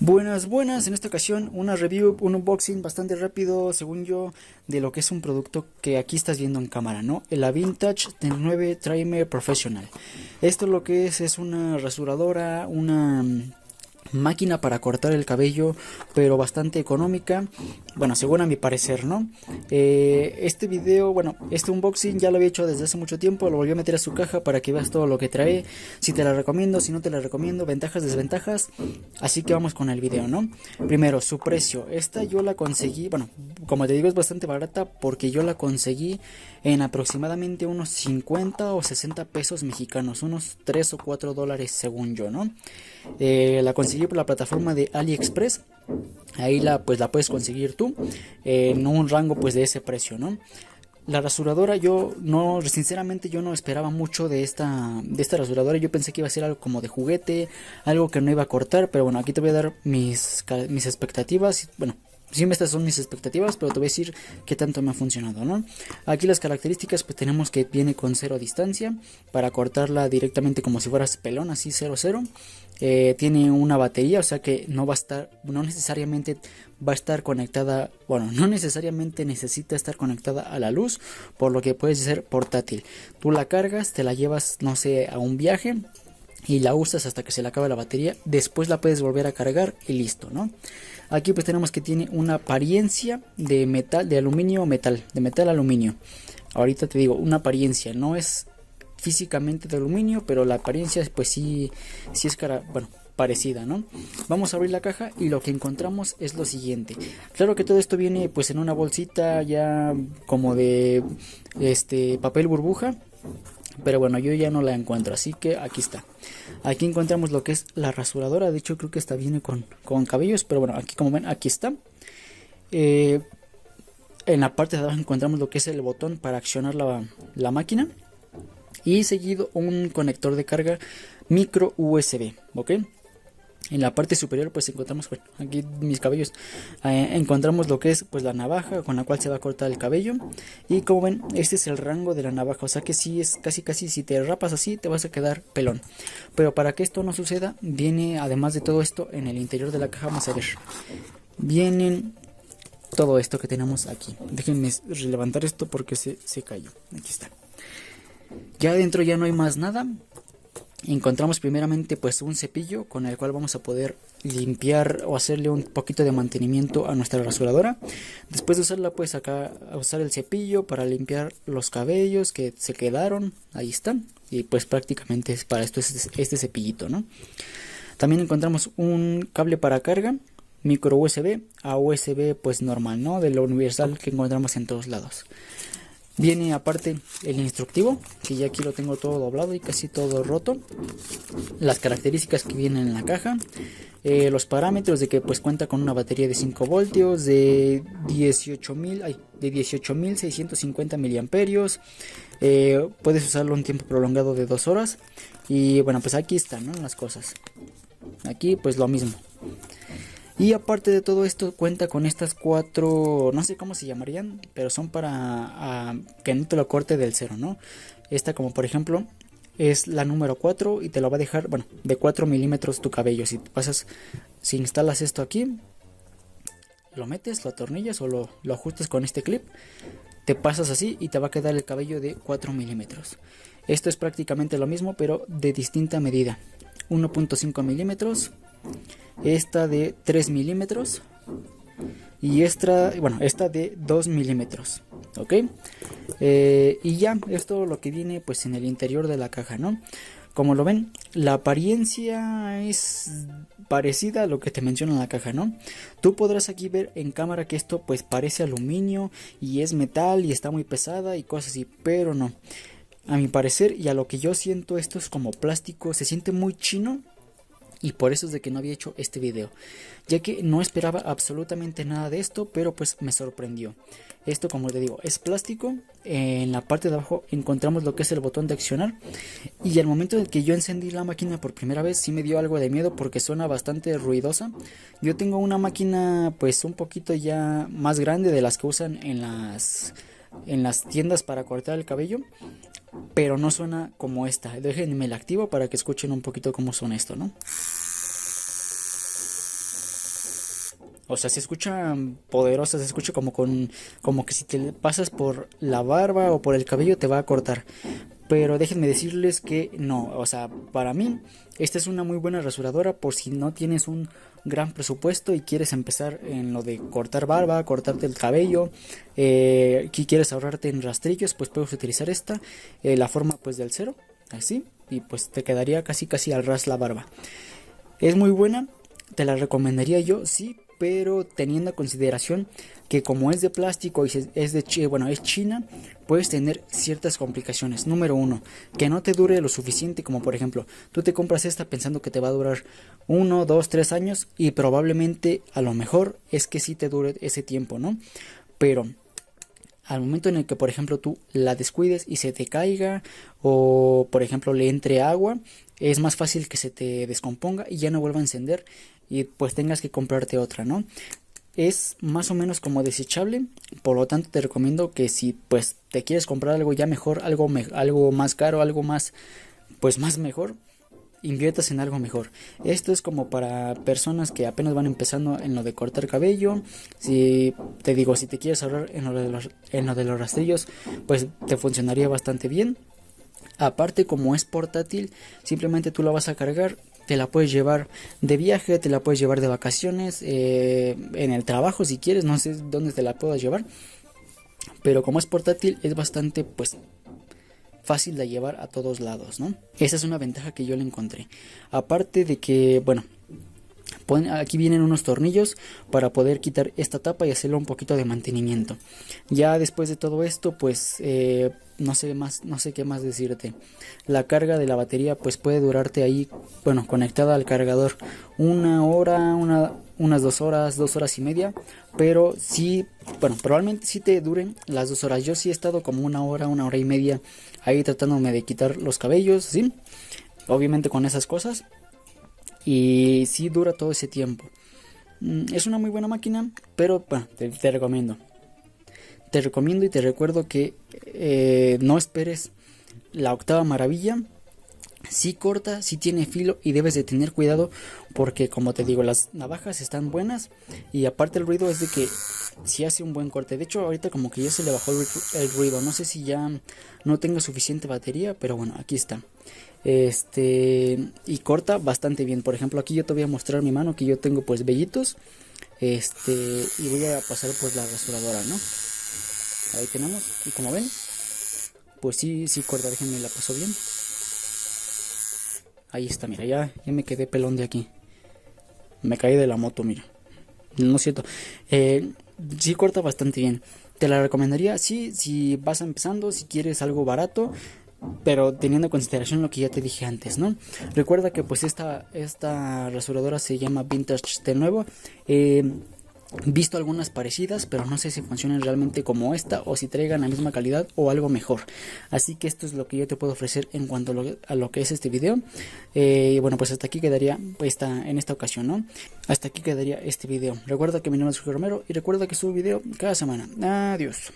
Buenas, buenas, en esta ocasión una review, un unboxing bastante rápido, según yo, de lo que es un producto que aquí estás viendo en cámara, ¿no? La Vintage 9 Trimmer Professional. Esto lo que es una rasuradora, una máquina para cortar el cabello, pero bastante económica, bueno, según a mi parecer, ¿no? Este video, bueno, este unboxing ya lo había hecho desde hace mucho tiempo, lo volví a meter a su caja para que veas todo lo que trae, si te la recomiendo, si no te la recomiendo, ventajas, desventajas, así que vamos con el video, ¿no? Primero, su precio, esta yo la conseguí, bueno, como te digo es bastante barata porque yo la conseguí en aproximadamente unos 50 o 60 pesos mexicanos, unos 3 o 4 dólares según yo, ¿no? La conseguí por la plataforma de AliExpress. Ahí la puedes conseguir tú en un rango pues de ese precio, ¿no? La rasuradora sinceramente yo no esperaba mucho de esta rasuradora. Yo pensé que iba a ser algo como de juguete, algo que no iba a cortar, pero bueno, aquí te voy a dar mis expectativas. Bueno, siempre estas son mis expectativas, pero te voy a decir qué tanto me ha funcionado, ¿no? Aquí las características, pues tenemos que viene con 0 distancia para cortarla directamente como si fueras pelón, así 0 0. Tiene una batería, o sea que no necesariamente va a estar conectada, bueno, no necesariamente necesita estar conectada a la luz, por lo que puede ser portátil. Tú la cargas, te la llevas, no sé, a un viaje y la usas hasta que se le acabe la batería, después la puedes volver a cargar y listo, ¿no? Aquí pues tenemos que tiene una apariencia de metal, de aluminio metal, de metal aluminio. Ahorita te digo, una apariencia, no es físicamente de aluminio, pero la apariencia pues sí es parecida, ¿no? Vamos a abrir la caja y lo que encontramos es lo siguiente. Claro que todo esto viene pues en una bolsita ya como de papel burbuja, pero bueno, yo ya no la encuentro, así que aquí está. Aquí encontramos lo que es la rasuradora. De hecho creo que esta viene con cabellos, pero bueno, aquí como ven, aquí está. En la parte de abajo encontramos lo que es el botón para accionar la máquina, y seguido un conector de carga micro USB, ¿ok? En la parte superior pues encontramos, bueno, aquí mis cabellos, encontramos lo que es pues la navaja con la cual se va a cortar el cabello. Y como ven, este es el rango de la navaja, o sea que sí es casi si te rapas así te vas a quedar pelón. Pero para que esto no suceda, viene además de todo esto en el interior de la caja, vamos a ver, vienen todo esto que tenemos aquí. Déjenme levantar esto porque se cayó, aquí está. Ya adentro ya no hay más nada. Encontramos primeramente pues un cepillo con el cual vamos a poder limpiar o hacerle un poquito de mantenimiento a nuestra rasuradora. Después de usarla pues acá a usar el cepillo para limpiar los cabellos que se quedaron, ahí están. Y pues prácticamente es para esto este cepillito, ¿no? También encontramos un cable para carga micro USB a USB pues normal, ¿no? De lo universal que encontramos en todos lados. Viene aparte el instructivo, que ya aquí lo tengo todo doblado y casi todo roto. Las características que vienen en la caja. Los parámetros de que pues cuenta con una batería de 5 voltios, de 18.650 miliamperios. Puedes usarlo un tiempo prolongado de 2 horas. Y bueno, pues aquí están, ¿no?, las cosas. Aquí pues lo mismo. Y aparte de todo esto cuenta con estas 4, no sé cómo se llamarían, pero son para que no te lo corte del cero, ¿no? Esta como por ejemplo es la número 4 y te lo va a dejar, bueno, de 4 milímetros tu cabello. Si instalas esto aquí, lo metes, lo atornillas o lo ajustas con este clip, te pasas así y te va a quedar el cabello de 4 milímetros. Esto es prácticamente lo mismo pero de distinta medida. 1.5 milímetros. Esta de 3 milímetros y esta de 2 milímetros, ok. Y ya, esto lo que viene pues en el interior de la caja, ¿no? Como lo ven, la apariencia es parecida a lo que te menciona en la caja, ¿no? Tú podrás aquí ver en cámara que esto pues parece aluminio y es metal y está muy pesada y cosas así, pero no. A mi parecer y a lo que yo siento, esto es como plástico, se siente muy chino. Y por eso es de que no había hecho este video, ya que no esperaba absolutamente nada de esto, pero pues me sorprendió. Esto, como te digo, es plástico. En la parte de abajo encontramos lo que es el botón de accionar. Y al momento en que yo encendí la máquina por primera vez, sí me dio algo de miedo porque suena bastante ruidosa. Yo tengo una máquina pues un poquito ya más grande de las que usan en las tiendas para cortar el cabello, pero no suena como esta. Déjenme la activo para que escuchen un poquito cómo suena esto, ¿no? O sea, se escucha poderosa, se escucha como que si te pasas por la barba o por el cabello te va a cortar. Pero déjenme decirles que no, o sea, para mí esta es una muy buena rasuradora por si no tienes un gran presupuesto y quieres empezar en lo de cortar barba, cortarte el cabello, que quieres ahorrarte en rastrillos, pues puedes utilizar esta, la forma pues del cero, así, y pues te quedaría casi al ras la barba. Es muy buena, te la recomendaría yo, sí, pero teniendo en consideración que como es de plástico y es China, puedes tener ciertas complicaciones. Número uno, que no te dure lo suficiente, como por ejemplo, tú te compras esta pensando que te va a durar 1, 2, 3 años y probablemente a lo mejor es que sí te dure ese tiempo, ¿no? Pero al momento en el que por ejemplo tú la descuides y se te caiga o por ejemplo le entre agua, es más fácil que se te descomponga y ya no vuelva a encender y pues tengas que comprarte otra, ¿no? Es más o menos como desechable, por lo tanto te recomiendo que si pues te quieres comprar algo ya mejor, algo más caro, algo más pues más mejor, inviertas en algo mejor. Esto es como para personas que apenas van empezando en lo de cortar cabello. Si te digo, si te quieres ahorrar en lo de los rastrillos, pues te funcionaría bastante bien. Aparte, como es portátil, simplemente tú la vas a cargar, te la puedes llevar de viaje, te la puedes llevar de vacaciones, en el trabajo si quieres, no sé dónde te la puedas llevar, pero como es portátil es bastante pues fácil de llevar a todos lados, ¿no? Esa es una ventaja que yo le encontré. Aparte de que, bueno, aquí vienen unos tornillos para poder quitar esta tapa y hacerle un poquito de mantenimiento. Ya después de todo esto, pues no sé qué más decirte. La carga de la batería pues puede durarte ahí, bueno, conectada al cargador una hora, unas 2 horas y media, pero sí, bueno, probablemente sí te duren las 2 horas. Yo sí he estado como una hora y media ahí tratándome de quitar los cabellos, ¿sí? Obviamente con esas cosas. Y sí dura todo ese tiempo. Es una muy buena máquina, pero bueno, te recomiendo. Te recomiendo y te recuerdo que no esperes la octava maravilla. Sí corta, sí tiene filo y debes de tener cuidado porque como te digo, las navajas están buenas y aparte el ruido es de que sí hace un buen corte. De hecho ahorita como que ya se le bajó el ruido, no sé si ya no tengo suficiente batería, pero bueno, aquí está. Y corta bastante bien. Por ejemplo, aquí yo te voy a mostrar mi mano que yo tengo pues vellitos. Y voy a pasar pues la rasuradora, ¿no? Ahí tenemos, y como ven, pues sí corta, déjenme la paso bien. Ahí está, mira, ya me quedé pelón de aquí. Me caí de la moto, mira. No es cierto. Sí corta bastante bien. Te la recomendaría, sí, si vas empezando, si quieres algo barato, pero teniendo en consideración lo que ya te dije antes, ¿no? Recuerda que pues esta rasuradora se llama Vintage de nuevo. Visto algunas parecidas, pero no sé si funcionan realmente como esta o si traigan la misma calidad o algo mejor. Así que esto es lo que yo te puedo ofrecer en cuanto a lo que es este video. Y bueno, pues hasta aquí quedaría en esta ocasión, ¿no? Hasta aquí quedaría este video. Recuerda que mi nombre es Jorge Romero y recuerda que subo video cada semana. Adiós.